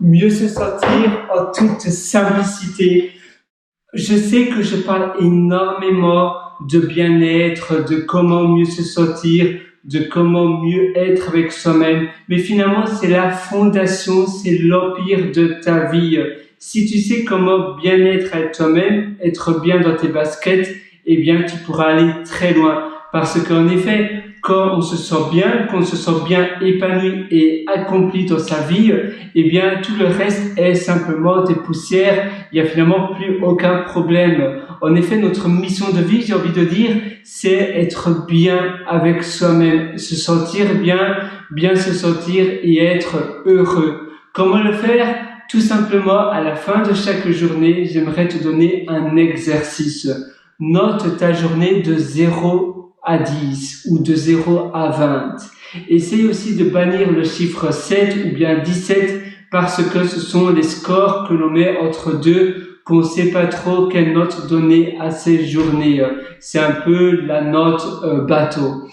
mieux se sentir en toute simplicité. Je sais que je parle énormément de bien-être, de comment mieux se sentir, de comment mieux être avec soi-même, mais finalement c'est la fondation, c'est l'empire de ta vie. Si tu sais comment bien être avec toi-même, être bien dans tes baskets, eh bien tu pourras aller très loin. Parce qu'en effet, quand on se sent bien épanoui et accompli dans sa vie, eh bien tout le reste est simplement des poussières. Il n'y a finalement plus aucun problème. En effet, notre mission de vie, j'ai envie de dire, c'est être bien avec soi-même, se sentir bien se sentir et être heureux. Comment le faire? Tout simplement, à la fin de chaque journée, j'aimerais te donner un exercice. Note ta journée de 0 à 10 ou de 0 à 20. Essaye aussi de bannir le chiffre 7 ou bien 17 parce que ce sont les scores que l'on met entre deux, qu'on ne sait pas trop quelle note donner à ces journées. C'est un peu la note bateau.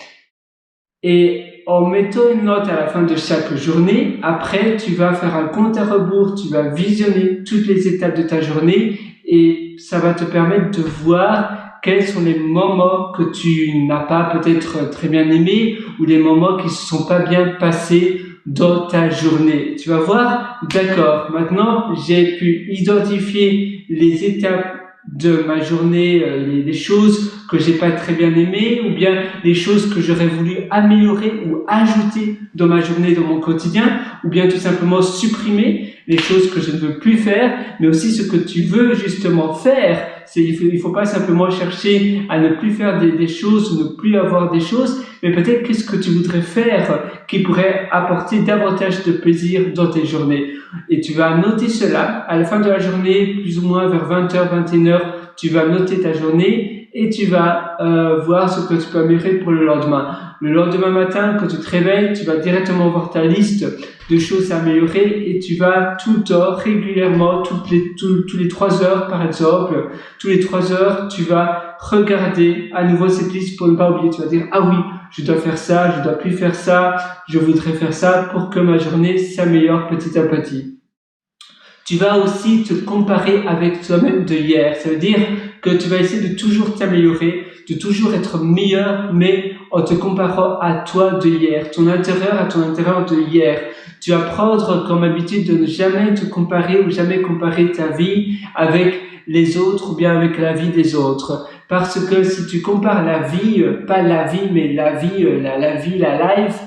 Et en mettant une note à la fin de chaque journée, après tu vas faire un compte à rebours, tu vas visionner toutes les étapes de ta journée et ça va te permettre de voir quels sont les moments que tu n'as pas peut-être très bien aimés ou les moments qui se sont pas bien passés dans ta journée. Tu vas voir, d'accord, maintenant j'ai pu identifier les étapes de ma journée, les choses que j'ai pas très bien aimées ou bien les choses que j'aurais voulu améliorer ou ajouter dans ma journée, dans mon quotidien, ou bien tout simplement supprimer les choses que je ne veux plus faire, mais aussi ce que tu veux justement faire. Il faut pas simplement chercher à ne plus faire des choses ou ne plus avoir des choses, mais peut-être qu'est-ce que tu voudrais faire qui pourrait apporter davantage de plaisir dans tes journées. Et tu vas noter cela à la fin de la journée, plus ou moins vers 20h, 21h, tu vas noter ta journée et tu vas voir ce que tu peux améliorer pour le lendemain. Le lendemain matin, quand tu te réveilles, tu vas directement voir ta liste de choses à améliorer et tu vas tout le temps, régulièrement, tous les 3 heures par exemple, tous les 3 heures, tu vas regarder à nouveau cette liste pour ne pas oublier. Tu vas dire, ah oui, je dois faire ça, je dois plus faire ça, je voudrais faire ça pour que ma journée s'améliore petit à petit. Tu vas aussi te comparer avec toi-même de hier. Ça veut dire que tu vas essayer de toujours t'améliorer, de toujours être meilleur, mais en te comparant à toi de hier, ton intérieur à ton intérieur de hier. Tu vas prendre comme habitude de ne jamais te comparer ou jamais comparer ta vie avec les autres ou bien avec la vie des autres. Parce que si tu compares la vie, pas la vie, mais la vie, la life,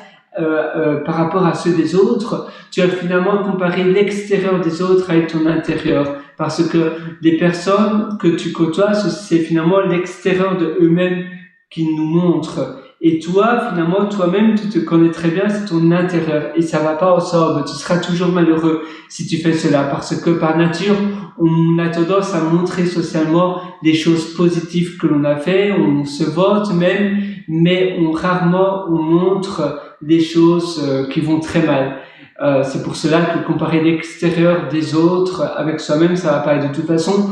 par rapport à ceux des autres, tu vas finalement comparer l'extérieur des autres avec ton intérieur. Parce que les personnes que tu côtoies, c'est finalement l'extérieur de eux-mêmes qui nous montrent. Et toi, finalement, toi-même, tu te connais très bien, c'est ton intérieur. Et ça va pas ensemble. Tu seras toujours malheureux si tu fais cela. Parce que par nature, on a tendance à montrer socialement les choses positives que l'on a fait. On se vante même, mais rarement on montre des choses qui vont très mal. C'est pour cela que comparer l'extérieur des autres avec soi-même, ça va pas. Et de toute façon,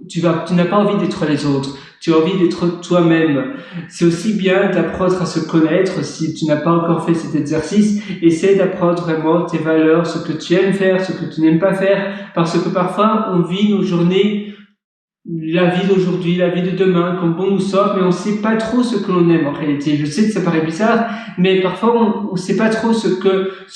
tu n'as pas envie d'être les autres. Tu as envie d'être toi-même. C'est aussi bien d'apprendre à se connaître. Si tu n'as pas encore fait cet exercice, essaie d'apprendre vraiment tes valeurs, ce que tu aimes faire, ce que tu n'aimes pas faire. Parce que parfois, on vit nos journées, la vie d'aujourd'hui, la vie de demain, comme bon nous sommes, mais on sait pas trop ce que l'on aime en réalité. Je sais que ça paraît bizarre, mais parfois on sait pas trop ce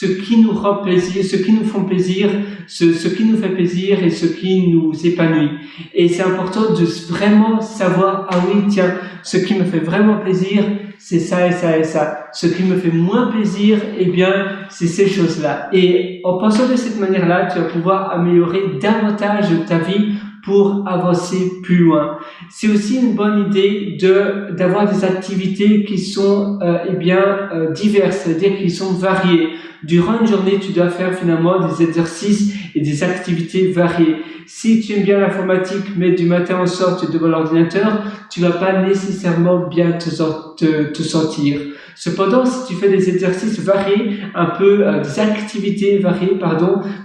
qui nous rend plaisir, ce qui nous font plaisir, ce qui nous fait plaisir et ce qui nous épanouit. Et c'est important de vraiment savoir, ah oui, tiens, ce qui me fait vraiment plaisir, c'est ça et ça et ça. Ce qui me fait moins plaisir, eh bien, c'est ces choses-là. Et en pensant de cette manière-là, tu vas pouvoir améliorer davantage ta vie pour avancer plus loin. C'est aussi une bonne idée d'avoir des activités qui sont diverses, c'est-à-dire qui sont variées. Durant une journée, tu dois faire finalement des exercices et des activités variées. Si tu aimes bien l'informatique, mais du matin au soir tu es devant l'ordinateur, tu vas pas nécessairement bien te sentir. Cependant, si tu fais des exercices variés, des activités variées,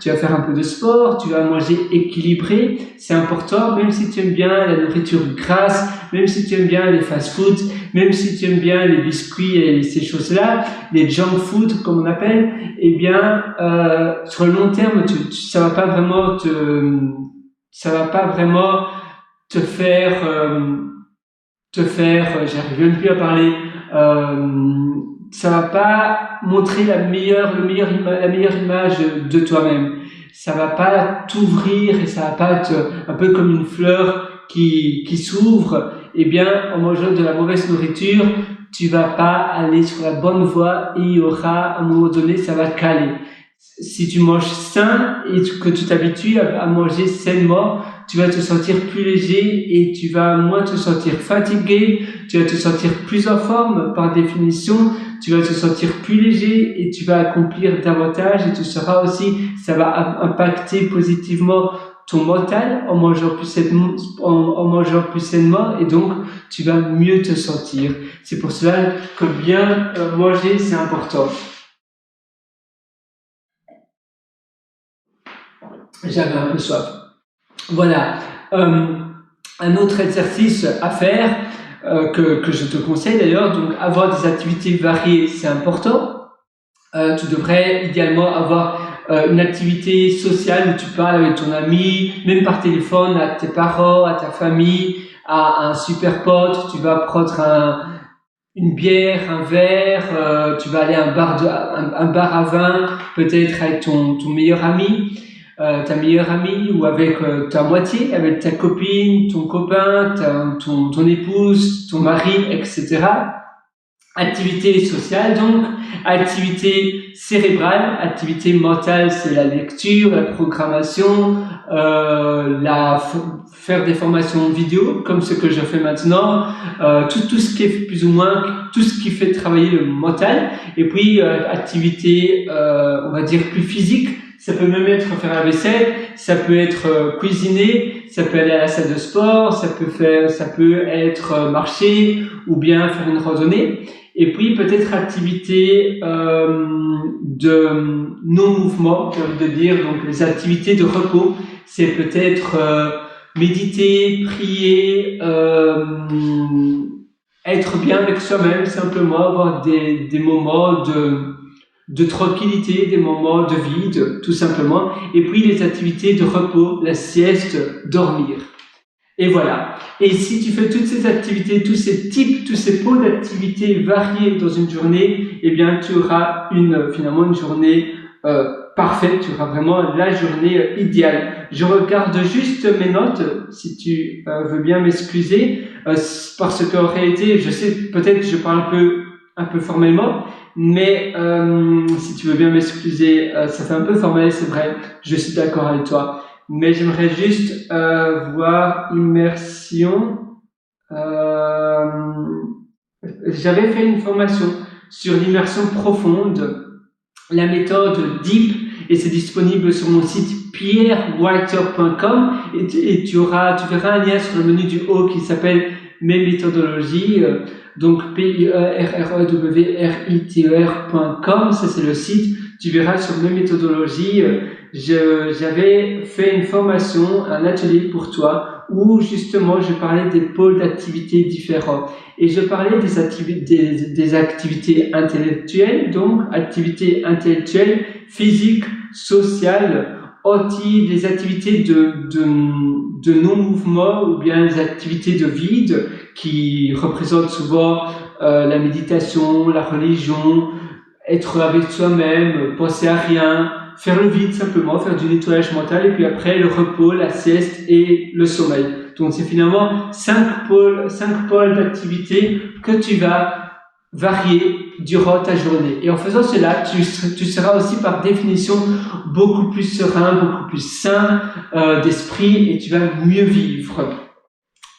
tu vas faire un peu de sport, tu vas manger équilibré, c'est important, même si tu aimes bien la nourriture grasse, même si tu aimes bien les fast-foods, même si tu aimes bien les biscuits et ces choses-là, les junk food comme on appelle, eh bien sur le long terme, ça va pas vraiment te faire j'arrive même plus à parler, ça va pas montrer la meilleure image de toi-même. Ça va pas t'ouvrir et ça va pas être un peu comme une fleur qui s'ouvre. Eh bien, en mangeant de la mauvaise nourriture, tu vas pas aller sur la bonne voie et il y aura, à un moment donné, ça va caler. Si tu manges sain et que tu t'habitues à manger sainement, tu vas te sentir plus léger et tu vas moins te sentir fatigué, tu vas te sentir plus en forme par définition, tu vas te sentir plus léger et tu vas accomplir davantage et tu seras aussi, ça va impacter positivement ton mental en mangeant plus sainement et donc tu vas mieux te sentir. C'est pour cela que bien manger, c'est important. J'avais un peu soif. Voilà. Un autre exercice à faire que je te conseille d'ailleurs, donc avoir des activités variées, c'est important. Tu devrais idéalement avoir une activité sociale où tu parles avec ton ami, même par téléphone, à tes parents, à ta famille, à un super pote. Tu vas prendre une bière, un verre, tu vas aller à un bar à vin, peut-être avec ton meilleur ami. Ta meilleure amie ou avec ta moitié, avec ta copine, ton copain, ton épouse, ton mari, etc. Activité sociale donc, activité cérébrale, activité mentale, c'est la lecture, la programmation, faire des formations vidéo comme ce que je fais maintenant, tout ce qui est plus ou moins tout ce qui fait travailler le mental, et puis activité on va dire plus physique. Ça peut même être faire la vaisselle, ça peut être cuisiner, ça peut aller à la salle de sport, ça peut être marcher ou bien faire une randonnée. Et puis peut-être activité de non-mouvement, j'ai envie de dire, donc les activités de repos, c'est peut-être méditer, prier, être bien avec soi-même, simplement avoir des moments de tranquillité, des moments de vide, tout simplement. Et puis les activités de repos, la sieste, dormir. Et voilà. Et si tu fais toutes ces activités, tous ces pôles d'activités variés dans une journée, eh bien, tu auras finalement une journée parfaite. Tu auras vraiment la journée idéale. Je regarde juste mes notes, si tu veux bien m'excuser, parce qu'en réalité, je sais, peut-être je parle un peu formellement, mais si tu veux bien m'excuser, ça fait un peu formel, c'est vrai. Je suis d'accord avec toi. Mais j'aimerais juste voir immersion. J'avais fait une formation sur l'immersion profonde, la méthode DEEP, et c'est disponible sur mon site pierrewhiter.com et tu verras un lien sur le menu du haut qui s'appelle mes méthodologies, donc pierrewriter.com, ça c'est le site. Tu verras sur mes méthodologies, j'avais fait une formation, un atelier pour toi où justement je parlais des pôles d'activités différents et je parlais des activités intellectuelles, donc activités intellectuelles, physiques, sociales, des activités de non-mouvement ou bien des activités de vide qui représentent souvent la méditation, la religion, être avec soi-même, penser à rien, faire le vide simplement, faire du nettoyage mental et puis après le repos, la sieste et le sommeil. Donc c'est finalement 5 pôles d'activité que tu vas varier durant ta journée. Et en faisant cela, tu seras aussi par définition beaucoup plus serein, beaucoup plus sain d'esprit et tu vas mieux vivre.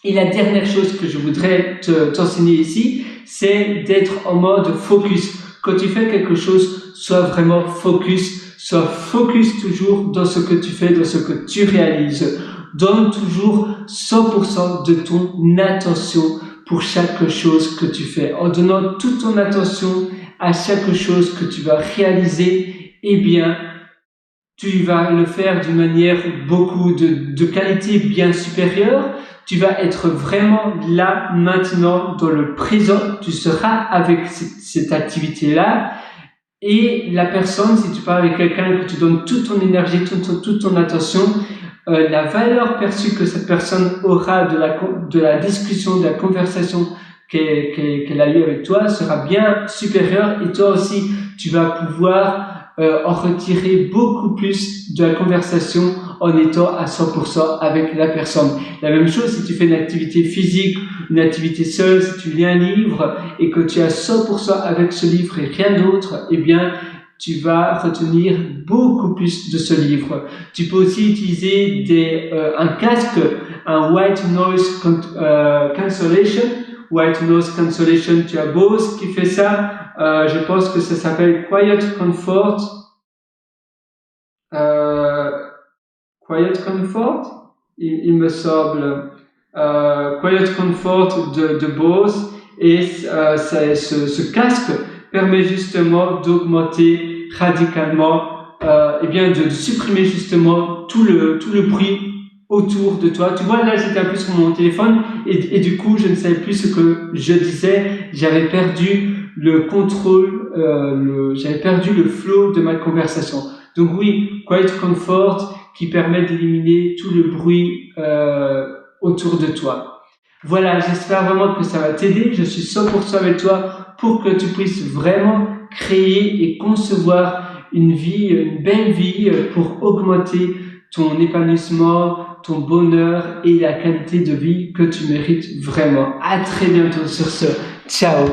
Et la dernière chose que je voudrais t'enseigner ici, c'est d'être en mode focus. Quand tu fais quelque chose, sois vraiment focus. Sois focus toujours dans ce que tu fais, dans ce que tu réalises. Donne toujours 100% de ton attention pour chaque chose que tu fais. En donnant toute ton attention à chaque chose que tu vas réaliser, eh bien, tu vas le faire d'une manière beaucoup de qualité bien supérieure. Tu vas être vraiment là, maintenant, dans le présent. Tu seras avec cette activité-là. Et la personne, si tu parles avec quelqu'un, que tu donnes toute ton énergie, toute ton attention, la valeur perçue que cette personne aura de la discussion, de la conversation qu'elle a eue avec toi sera bien supérieure, et toi aussi, tu vas pouvoir en retirer beaucoup plus de la conversation en étant à 100% avec la personne. La même chose si tu fais une activité physique, une activité seule, si tu lis un livre et que tu es à 100% avec ce livre et rien d'autre, eh bien, tu vas retenir beaucoup plus de ce livre. Tu peux aussi utiliser un casque, un white noise cancellation. White noise cancellation, tu as Bose qui fait ça. Je pense que ça s'appelle Quiet Comfort. Quiet Comfort, il me semble. Quiet Comfort de Bose. Et ce casque permet justement d'augmenter radicalement, et bien de supprimer justement tout le bruit autour de toi. Tu vois, là, j'étais un peu sur mon téléphone et du coup, je ne savais plus ce que je disais. J'avais perdu le contrôle, j'avais perdu le flow de ma conversation. Donc oui, Quiet Comfort qui permet d'éliminer tout le bruit autour de toi. Voilà, j'espère vraiment que ça va t'aider. Je suis 100% avec toi pour que tu puisses vraiment créer et concevoir une belle vie pour augmenter ton épanouissement, ton bonheur et la qualité de vie que tu mérites vraiment. À très bientôt sur ce. Ciao!